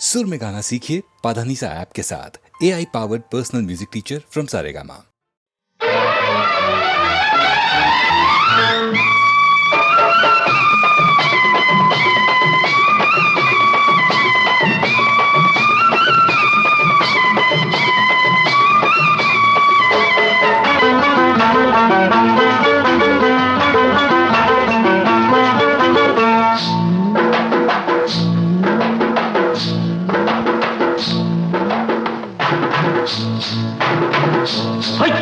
सुर में गाना सीखिए पाधानीसा ऐप के साथ। AI powered personal music teacher from Saregama.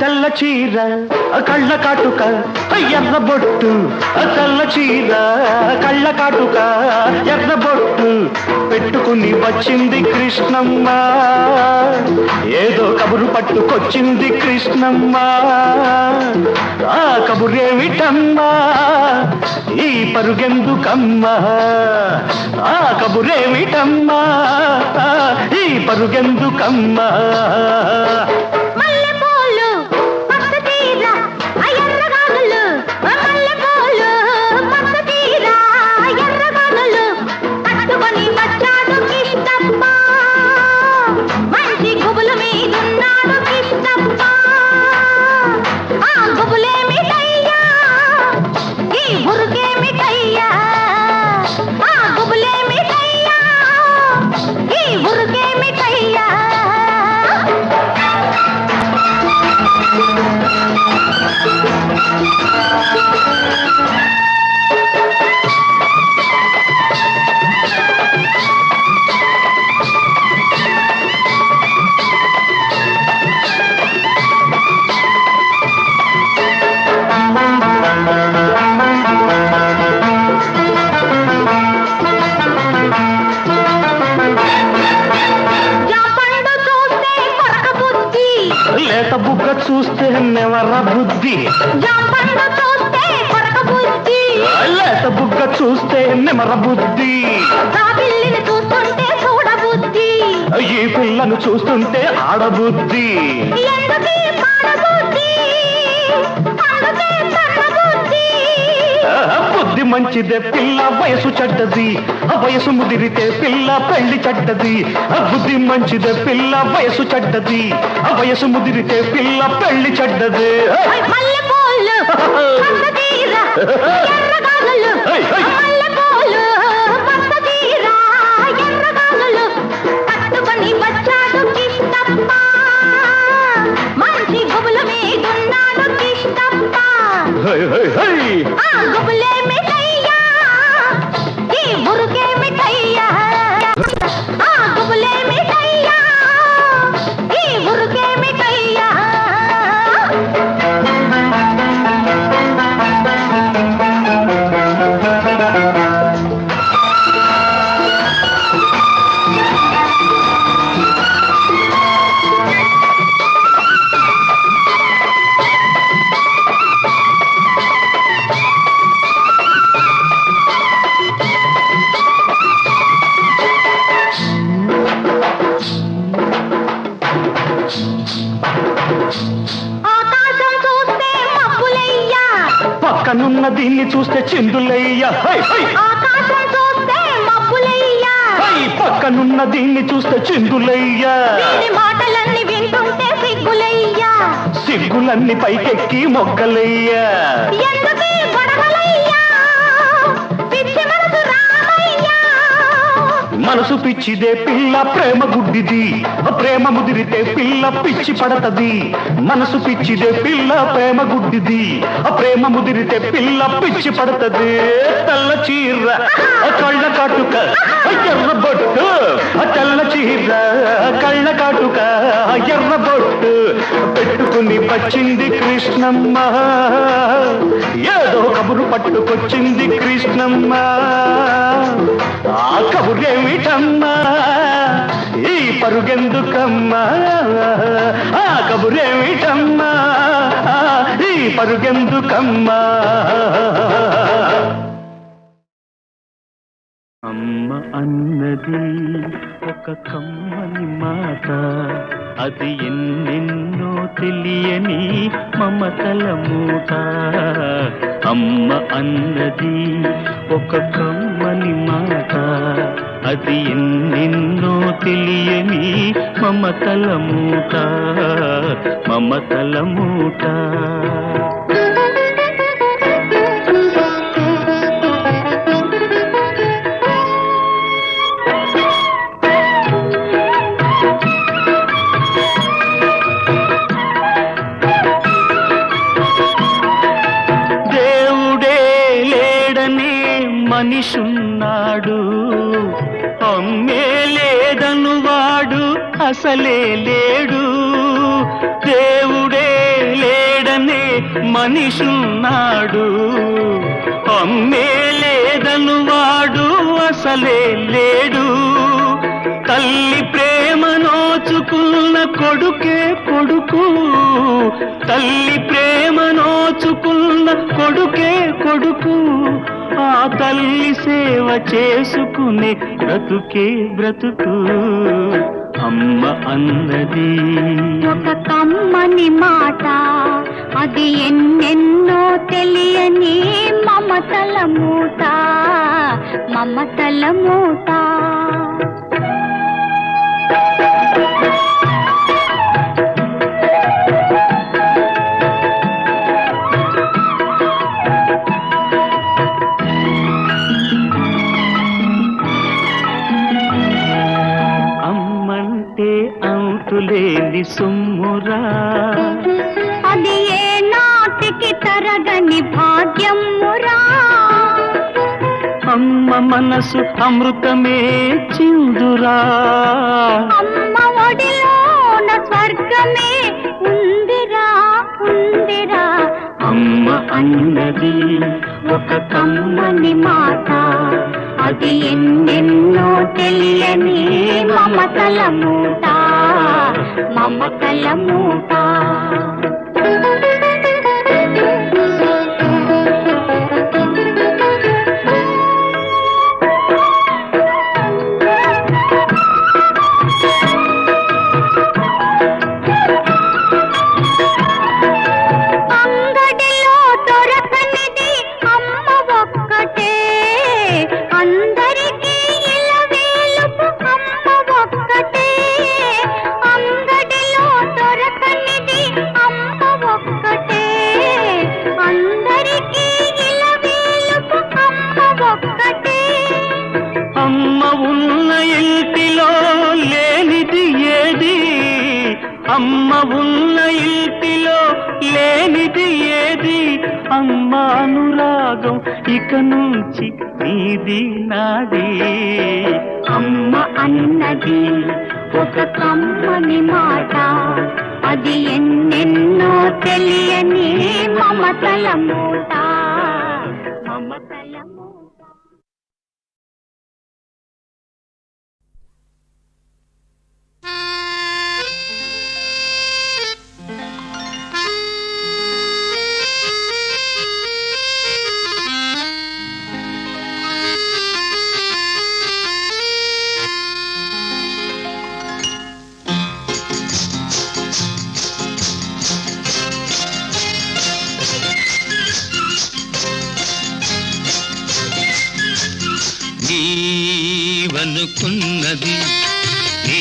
తెల్ల చీర కళ్ళ కాటుక ఎర్ర బొట్టు, తెల్ల చీర కళ్ళ కాటుక ఎర్ర బొట్టు పెట్టుకుని వచ్చింది కృష్ణమ్మ. ఏదో కబురు పట్టుకొచ్చింది కృష్ణమ్మ. ఆ కబురేమిటమ్మా, ఈ పరుగెందుకమ్మా? ఆ కబురేమిటమ్మా, ఈ పరుగెందుకమ్మా? లేత బుగ్గ చూస్తే నెవర బుద్ధి, లేత బుగ్గ చూస్తే నెమర బుద్ధి, ఈ పిల్లను చూస్తుంటే ఆడబుద్ధి. బుద్ధి మంచిదే పిల్ల, వయసు చెడ్డది, వయసు ముదిరితే పిల్ల పెళ్లి చెడ్డది. బుద్ధి మంచిదే పిల్ల, వయసు చెడ్డది, వయసు ముదిరితే పిల్ల పెళ్లి చెడ్డది. పక్కనున్న దీన్ని చూస్తే చిందులయ్యా, పక్కనున్న దీన్ని చూస్తే చిందులయ్యా. మాటలన్నీ వింటుంటే సిగ్గులయ్యా, సిగ్గులన్నీ పైకెక్కి మొగ్గలయ్యా. మనసు పిచ్చిదే పిల్ల, ప్రేమ గుడ్డిది, ప్రేమ ముదిరితే పిల్ల పిచ్చి పడతది. మనసు పిచ్చిదే పిల్ల, ప్రేమ గుడ్డిది, ప్రేమ ముదిరితే పిల్ల పిచ్చి పడతది. తెల్ల చీర కళ్ళ కాటుక ఎర్ర బొట్టు, తెల్ల చీర కళ్ళ కాటుక ఎర్ర బొట్టు పెట్టుకుని వచ్చింది కృష్ణమ్మ. ఏదో కబురు పట్టుకొచ్చింది కృష్ణమ్మ. ఆ కబురేమిటమ్మా, ఈ పరుగెందుకమ్మా? ఆ కబురేమిటమ్మా, ఈ పరుగెందుకమ్మా? అమ్మ అన్నది ఒక కమ్మని మాట, అది ఎన్నెన్నో తెలియని మమతల మూట. అమ్మ అన్నది ఒక కమ్మని మాట, అది ఎన్నెన్నో తెలియని మమతల మూట, మమతల మూట. మనిషున్నాడు, అమ్మే లేదను వాడు అసలే లేడు. దేవుడే లేడనే మనిషున్నాడు, అమ్మే లేదను వాడు అసలే లేడు. తల్లి ప్రేమ నోచుకున్న కొడుకే కొడుకు, తల్లి ప్రేమ నోచుకున్న కొడుకే కొడుకు. ఆ తల్లి సేవ చేసుకునే బ్రతుకే బ్రతుకు. అమ్మ అన్నది ఒక కమ్మని మాట, అది ఎన్నెన్నో తెలియని మమతల మూట, మమతల మూట. అంతులేని సొమ్మురా, అది ఏ నాటికి తరగని భాగ్యమురా. అమ్మ మనసు అమృతమే చిందురా, అమ్మ ఒడిలోన స్వర్గమే ఉందిరా, ఉందిరా. అమ్మ అన్నది ఒక కమ్మని మాట, అది ఎన్నెన్నో తెలియని మమతల మూట, మమతల మూట. అంగడిలో దొరకనిది అమ్మ ఒక్కటే, అందరికీ ఇలవేలుపు అమ్మ ఒక్కటే. అంగడిలో దొరకనిది అమ్మ ఒక్కటే, అందరికీ ఇలవేలుపు అమ్మ ఒక్కటే. అమ్మ ఉన్న ఇంటిలో లేనిది ఏది, అమ్మ ఉన్న ఇంటిలో లేనిది ఏది. అమ్మ అనురాగం ఇక నుంచి నీది నాది. అమ్మ అన్నది ఒక కమ్మని మాట, అది ఎన్నెన్నో తెలియని మమతల మూట, మమతల మూట. నీవనుకున్నది నీ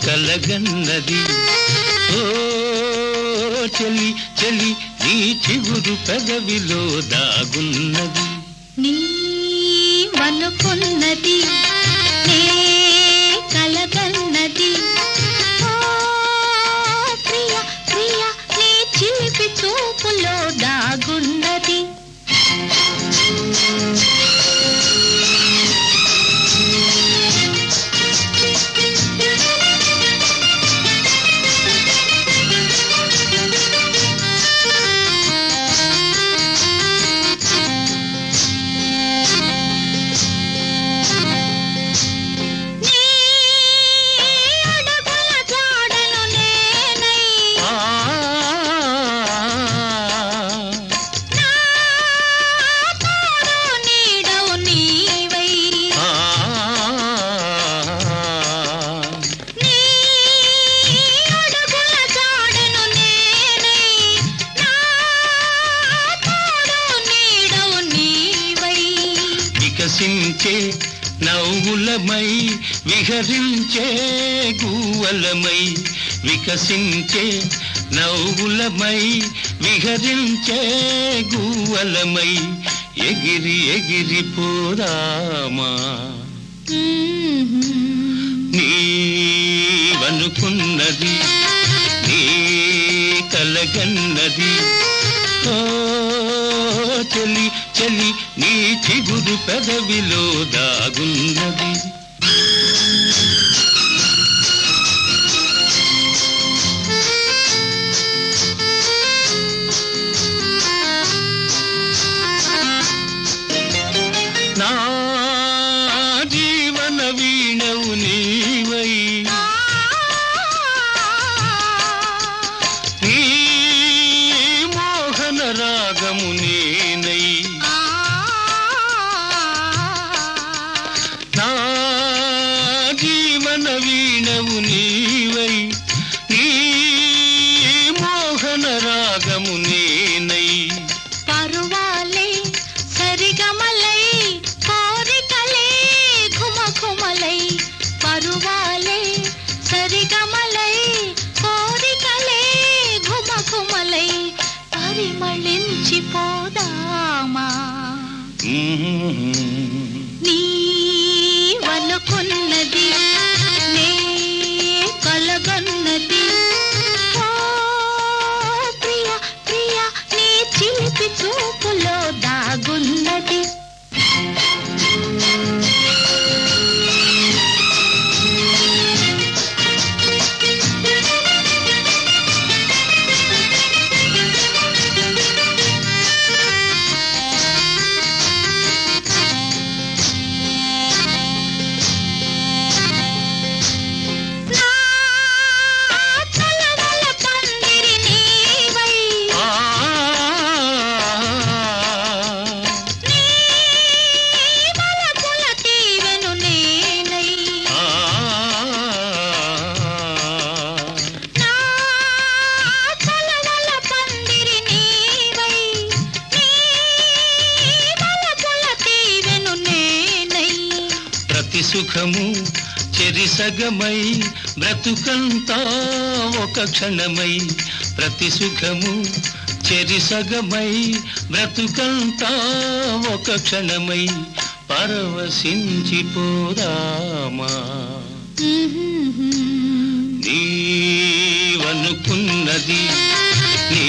కలగన్నది, ఓ చెలి చెలి నీ చిగురు పెదవిలో దాగున్నది. నీవనుకున్నది నీ కలగన్నది, ఓ ప్రియ ప్రియ నీ చిలిపి చూపులో దాగున్నది. నవ్వులమై విహరించే గువ్వలమై వికసించే నవ్వులమై విహరించే గువ్వలమై ఎగిరి ఎగిరిపోదామా నీవనుకున్నది నీ కలగన్నది ఓ చెలి చెలి నీ చిగురు పెదవిలో దాగున్నది నా జీవన వీణవు నీవై నీ మోహన రాగము నేనై నా జీవన వీణవు నీవై నీ మోహన రాగము నేనై పరువాలే సరిగమలై కోరికలే ఘుమఘుమలై పరువాలే సరిగమలై కోరికలే ఘుమఘుమలై పరిమళించిపోదామా నీవనుకున్నది నే కలగన్నది ఓ ప్రియ ప్రియ నీ చిలిపి చూపులో దాగున్నది నా చలవల పందిరి నీవై నీ వలపుల తీవెను నేనై నా చలవల పందిరి నీవై నీ వలపుల తీవెను నేనై ప్రతి సుఖము చెరిసగమై బ్రతుకంతా ఒక క్షణమై ప్రతి సుఖము చెరిసగమై బ్రతుకంతా ఒక క్షణమై పరవశించిపోదామా నీవనుకున్నది నీ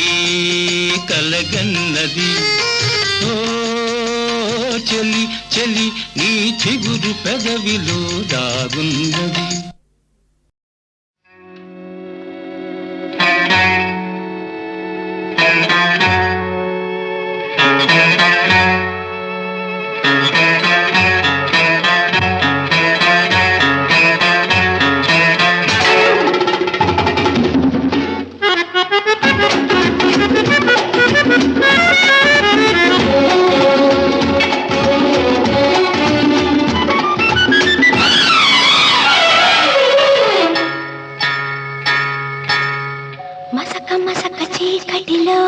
కలగన్నది ఓ చెలి చెలి నీ చిగురు పెదవిలో దాగున్నది మసక మసక చీకటిలో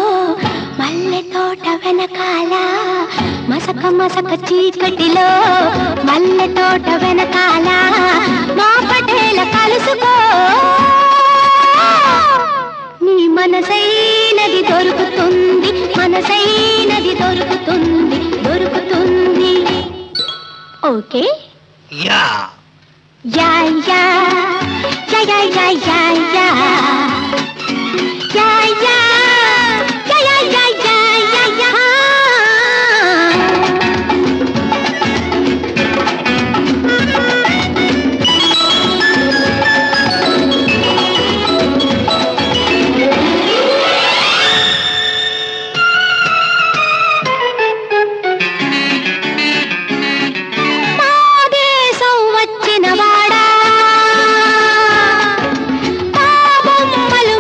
మల్లె తోట వెనకాల మసక మసక చీకటిలో మల్లె తోట వెనకాల మా పటేల కలుసుకో నీ మనసైనది దొరుకుతుంది మనసైనది దొరుకుతుంది దొరుకుతుంది okay yeah yeah yeah yeah yeah yeah yeah yeah Yeah, yeah, yeah, yeah, yeah, yeah, yeah, yeah. మా దేశం వచ్చిన వాడా మా బొమ్మలు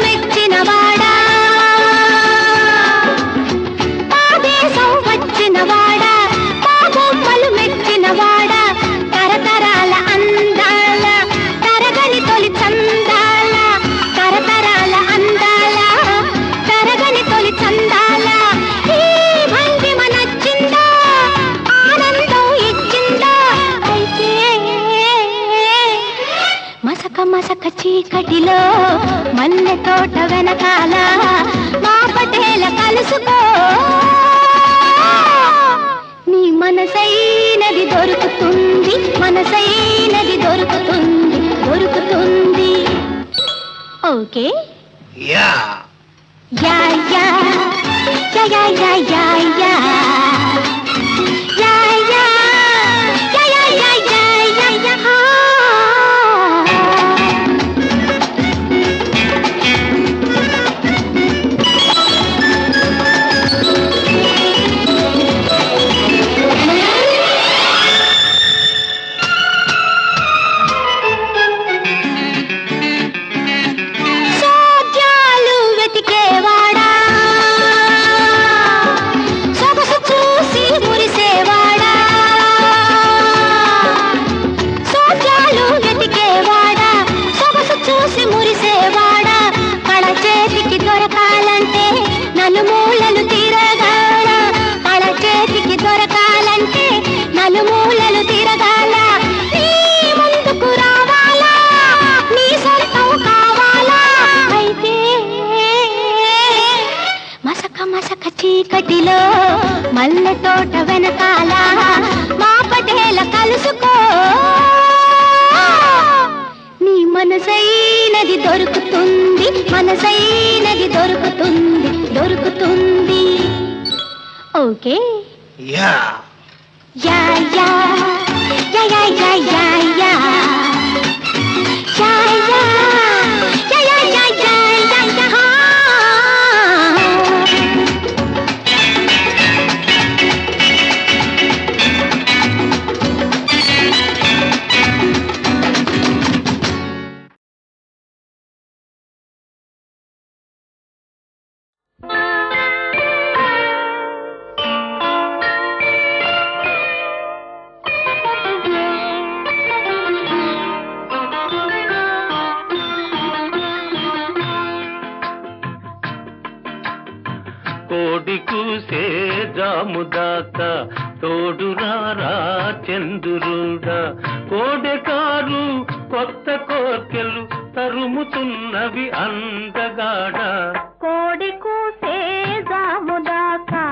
మసక మసక చీకటిలో మల్లె తోట వెనకాల మా పటేల కలుసుకో నీ మనసైనది దొరుకుతుంది మనసైనది దొరుకుతుంది దొరుకుతుంది okay yeah yeah yeah yeah yeah yeah yeah yeah చీకటిలో మల్లె తోట వెనకాల మా పటేల కలుసుకో నీ మనసైనది దొరుకుతుంది మనసైనది దొరుకుతుంది దొరుకుతుంది okay yeah yeah yeah yeah yeah yeah yeah yeah కోడి కూసే జాముదాకా తోడురారా చంద్రుడా కోడెకారు కొత్త కోర్కెలు తరుముతున్నవి అందగాడ కోడి కూసే జాముదాకా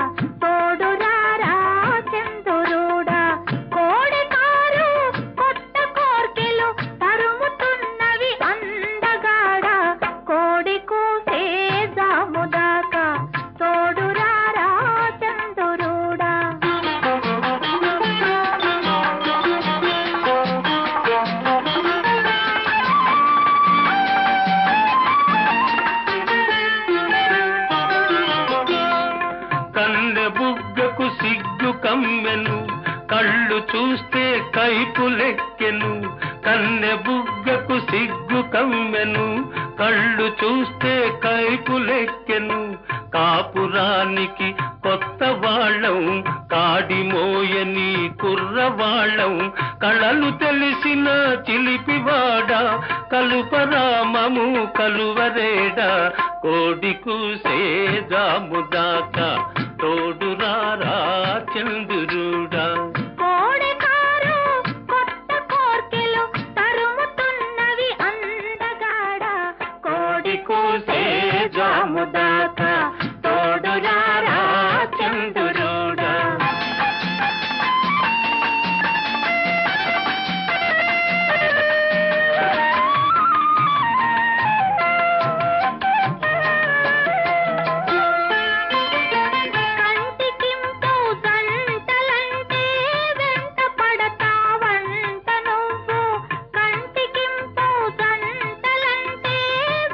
తోడురారా చంద్రుడా కోడెకారు కొత్త కోర్కెలు తరుముతున్నవి అందగాడ కోడి కూసే జాముదాకా తోడురారా చంద్రుడా కన్నె బుగ్గకు సిగ్గు కమ్మెను కళ్ళు చూస్తే కైపులెక్కెను కన్నె బుగ్గకు సిగ్గు కమ్మెను కళ్ళు చూస్తే కైపులెక్కెను కాపురానికి కొత్త వాళ్ళం కాడిమోయని కుర్రవాళ్ళం కళలు తెలిసిన చిలిపివాడ కలుపరామము కలువరేడా కోడి కూసే జాముదాకా తోడురారా చంద్రుడా కోడెకారు కొత్త కోర్కెలు తరుముతున్నవి అందగాడ కోడి కూసే జాముదాకా తోడురారా చంద్రుడా కంటికింపు జంటలంటే వెంట పడతావంట నువ్వు కంటికింపు జంటలంటే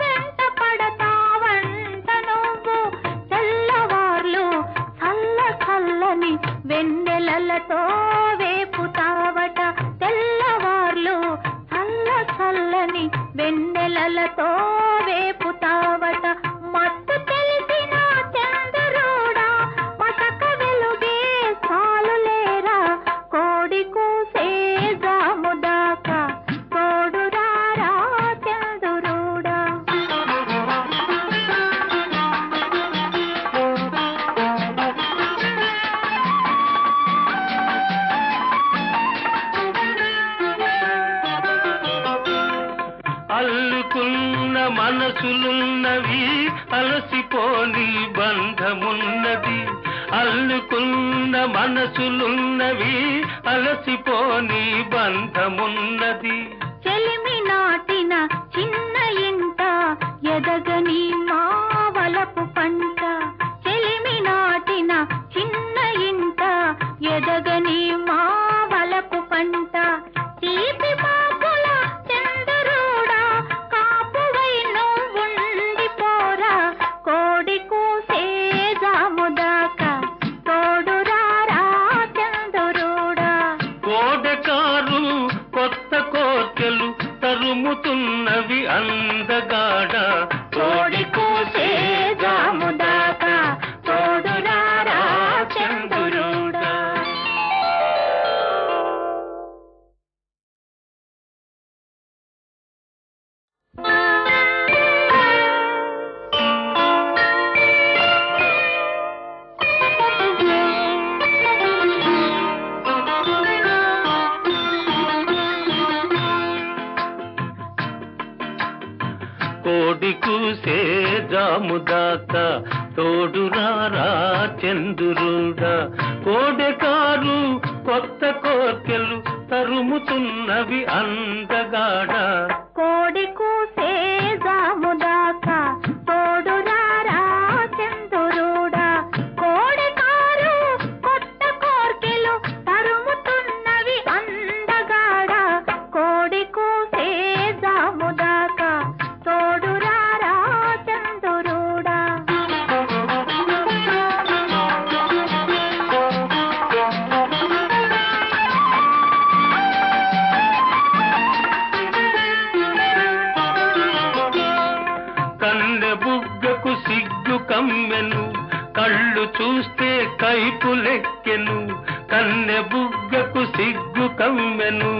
వెంట పడతావంట నువ్వు తెల్లవార్లు చల్ల చల్లని వెన్నెలలతో వేపుతావట తెల్లవార్లు చల్ల చల్లని వెన్నెలలతో వేపుతావట మత్తు తెలిసిన చంద్రుడా మసక వెలుగే చాలులేరా కోడి కూసే జాముదాకా తోడురారా చంద్రుడా మనసులున్నవి అలసిపోని బంధమున్నది అల్లుకున్న మనసులున్నవి అలసిపోని బంధమున్నది చెలిమి నాటిన చిన్న ఇంట ఎదగని మావలపు పంట చెలిమి నాటిన చిన్న ఇంట ఎదగని మావలపు పంట తీపి పాపుల చందరుడా కాపువై నువ్వుండిపోరా కోడి కూసే జాముదాకా తోడురారా చందరుడా కోడకారు కొత్త కోర్కెలు తరుముతున్నవి అందగాడ కోడి కూసే జాముదాకా తోడురారా చందరుడా కోడి కూసే జాముదాకా తోడురారా చంద్రుడా కోడెకారు కొత్త కోర్కెలు తరుముతున్నవి అందగాడ కోడి కూసే జాముదాకా తోడురారా చందరుడా కోడెకారు కొత్త కోర్కెలు తరుముతున్నవి అందగాడ కోడి కూసే జాముదాకా తోడురారా చందరుడా కన్నె బుగ్గకు సిగ్గు కమ్మెను కళ్ళు చూస్తే కైపులెక్కెను కన్నె బుగ్గకు సిగ్గు కమ్మెను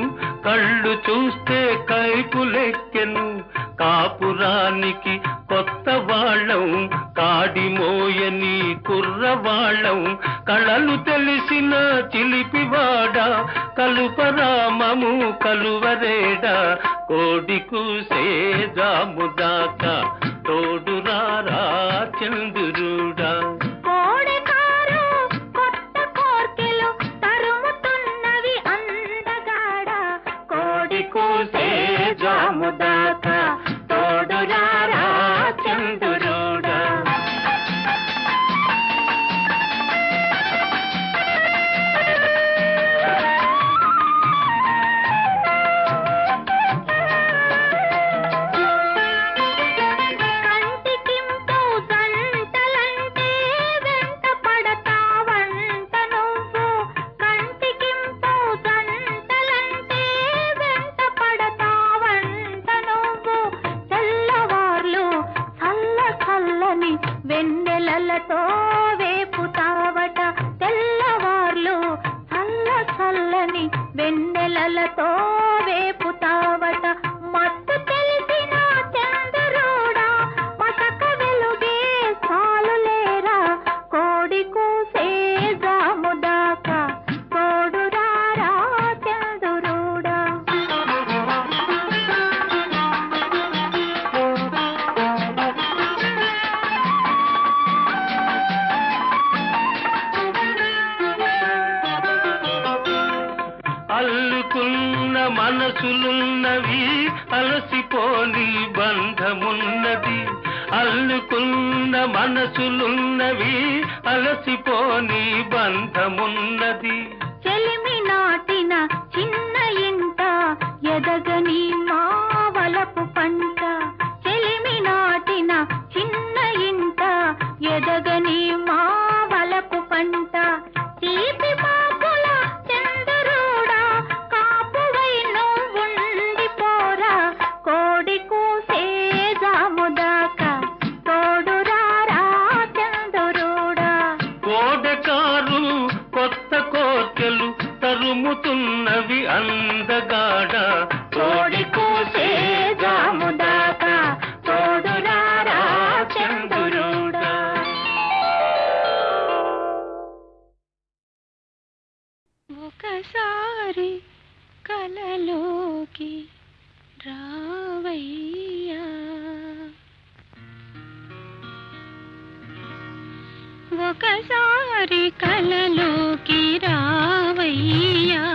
కళ్ళు చూస్తే కైపులెక్కెను కాపురానికి కొత్త వాళ్ళం కాడిమోయని కుర్రవాళ్ళం కళలు తెలిసిన చిలిపివాడ కలుపరామము కలువరేడా కోడి కూసే జాముదాకా తోడురారా చంద్రుడా కోడెకారు కొత్త కోర్కెలు తరుముతున్నవి అందగాడ కోడి కూసే జాముదాకా తోడురారా చంద్రుడా కంటికింపు జంటలంటే వెంట పడతావంట నువ్వు కంటికింపు జంటలంటే వెంట పడతావంట నువ్వు తెల్లవార్లు చల్ల చల్లని వెన్నెలలతో వేపుతావట తెల్లవార్లు చల్ల చల్లని వెన్నెలలతో వేపుతావట మత్తు తెలిసిన చంద్రుడా పసక వెలుగే చాలులేరా కోడి కూసే జాముదాకా తోడురారా చంద్రుడా అల్లుకున్న మనసులున్నవి అలసిపోని బంధమున్నది అల్లుకున్న మనసులున్నవి అలసిపోని బంధమున్నది చెలిమి నాటిన చిన్న ఇంట ఎదగని మావలపు పంట చెలిమి నాటిన చిన్న ఇంట ఎదగని మావలపు పంట తీపి పాపుల చందరుడా కాపువై నువ్వుండిపోరా కోడి కూసే జాముదాకా తోడురారా చందరుడా కోడకారు కొత్త కోర్కెలు తరుముతున్నవి అందగాడ కోడి కూసే జాముదాకా తోడురారా చందరుడా ఒకసారి కలలోకి రావయ్యా ఒకసారి కలలోకి రావయ్యా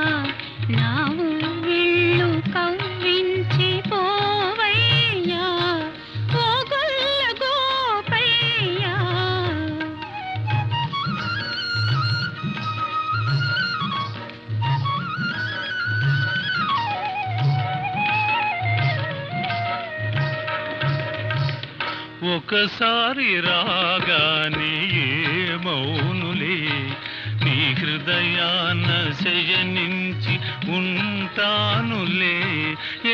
నా ఊళ్ళు కవ్వించి పోవయ్యా ఓ గొల్ల గోపయ్యా ఒకసారి రాగానే మౌనులే నీ హృదయాన శయనించి ఉంటానులే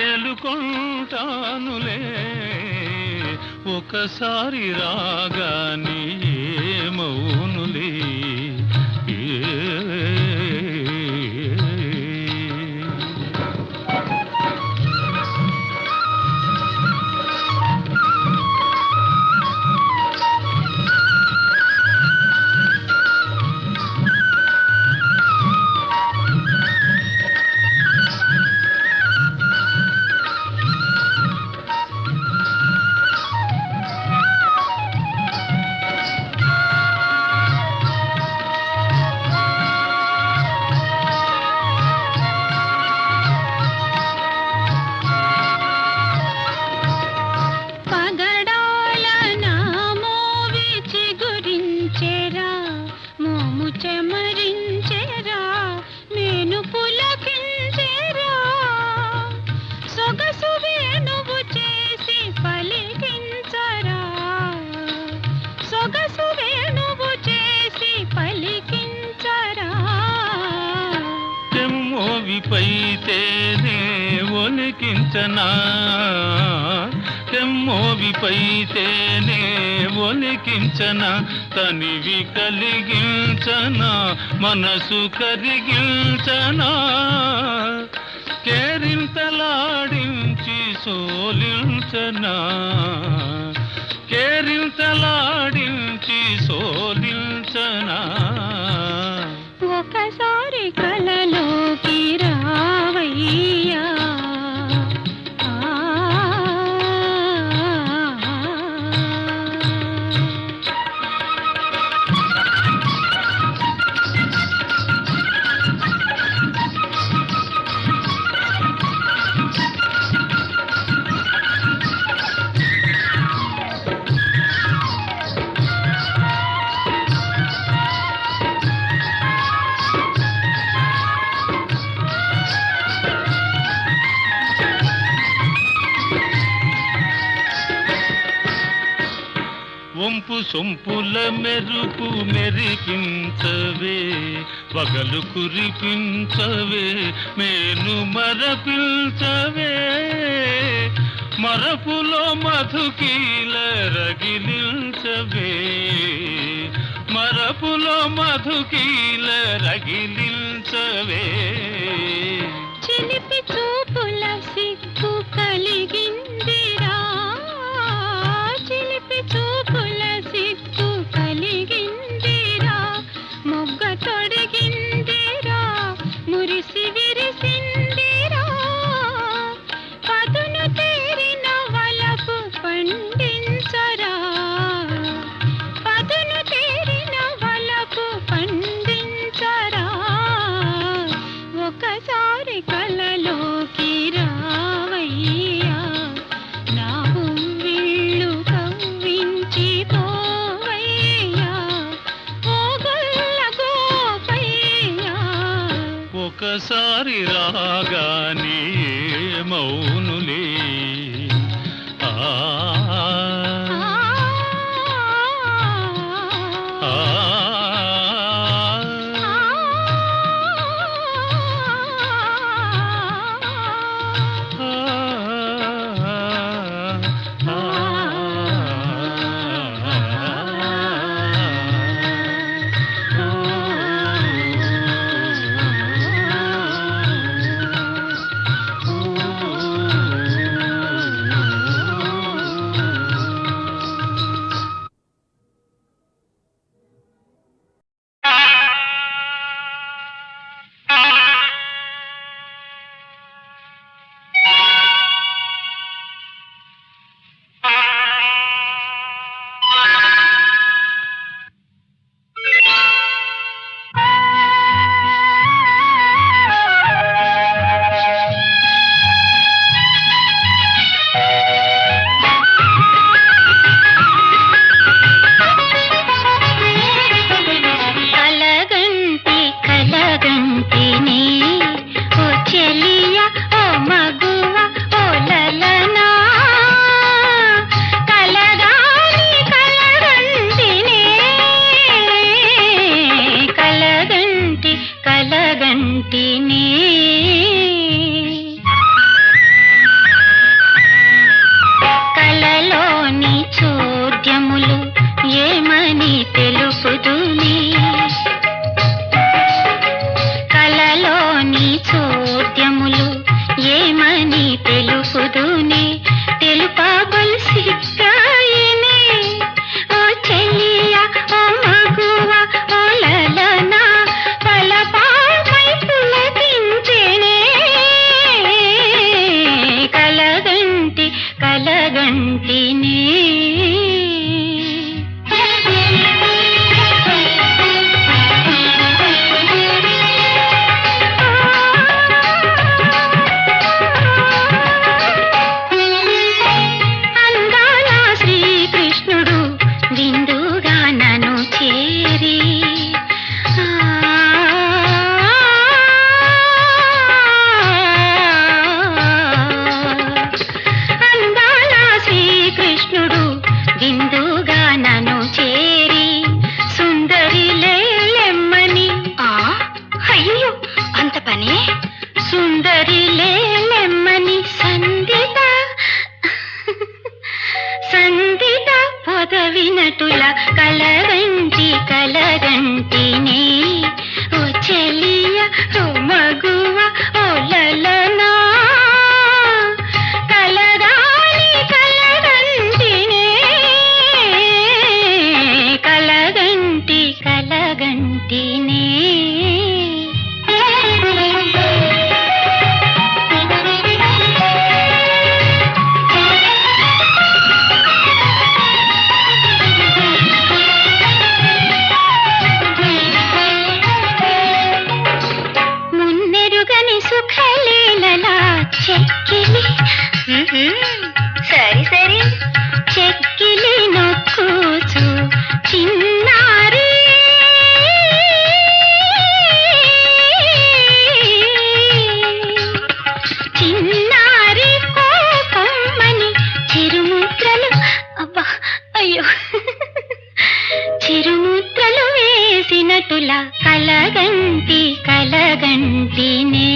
ఏలుకుంటానులే ఒకసారి రాగానే మౌనులే చెమరించెరా నేను పులకించెరా సొగసు వేణువు చేసి పలికించరా సొగసు వేణువు చేసి పలికించరా తెమ్మోవిపైతేనే ఒలికించనా తెమ్మోవిపైతేనే ఒలికించనా తనివి కలిగించనా మనసు కరిగించనా కేరింతలాడించి సోలించనా కేరింతలాడించి సోలించనా ఒకసారి కలలోకి రావయ్యా వంపు సొంపుల మెరుపు మెరిపించవే పగలు కురిపించవే మేను మరపించవే మరపులో మధుకీల రగిలించవే మరపులో మధుకీల రగిలించవే చిలిపి చూపుల సిగ్గు కలిగిందిరా చిలిపి చూపుల సిగ్గు కలిగిందిరా మొగ్గ తొడిగిందిరా మురిసి విరిసిందిరా పదును తేరిన వలపు పండించరా పదును తేరిన వలపు పండించరా ఒకసారి కలలోకి రావయ్యా నా ఊళ్ళు కవ్వించి పోవయ్యా ఓ గొల్ల గోపయ్యా ఒకసారి రాగానే మౌనులే ఆ కలగంటినే అందాల శ్రీకృష్ణుడు విందుగా నన్ను చేరి అందాల శ్రీకృష్ణుడు విందుగా నన్ను చేరి సుందరి లేలెమ్మని అయ్యో అంత పని సుందరి లేలెమ్మని సందిత పొదవినటుల కలగంటినే ఓ చెలియ ఓ మగువ ఓ లలనా కలగాలి కలగంటినే కలగంటినే మున్నెరుగని సుఖలీలలా చెక్కిలి సరి సరి చెక్కిలి నొక్కుచు చిన్నారి చిన్నారి కోపమ్మని చిరుముద్రలు అబ్బా అయ్యో చిరుముద్రలు వేసినటుల కలగంటినే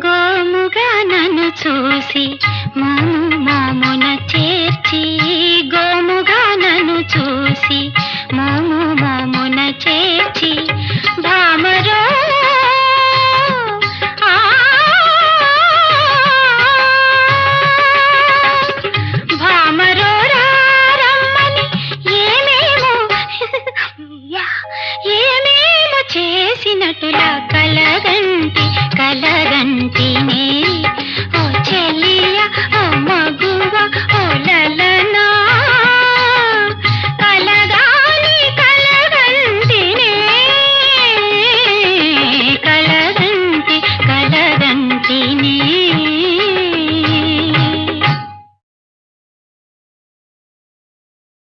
గోముగా నన్ను చూసి మోమున చేర్చి గోముగా నన్ను చూసి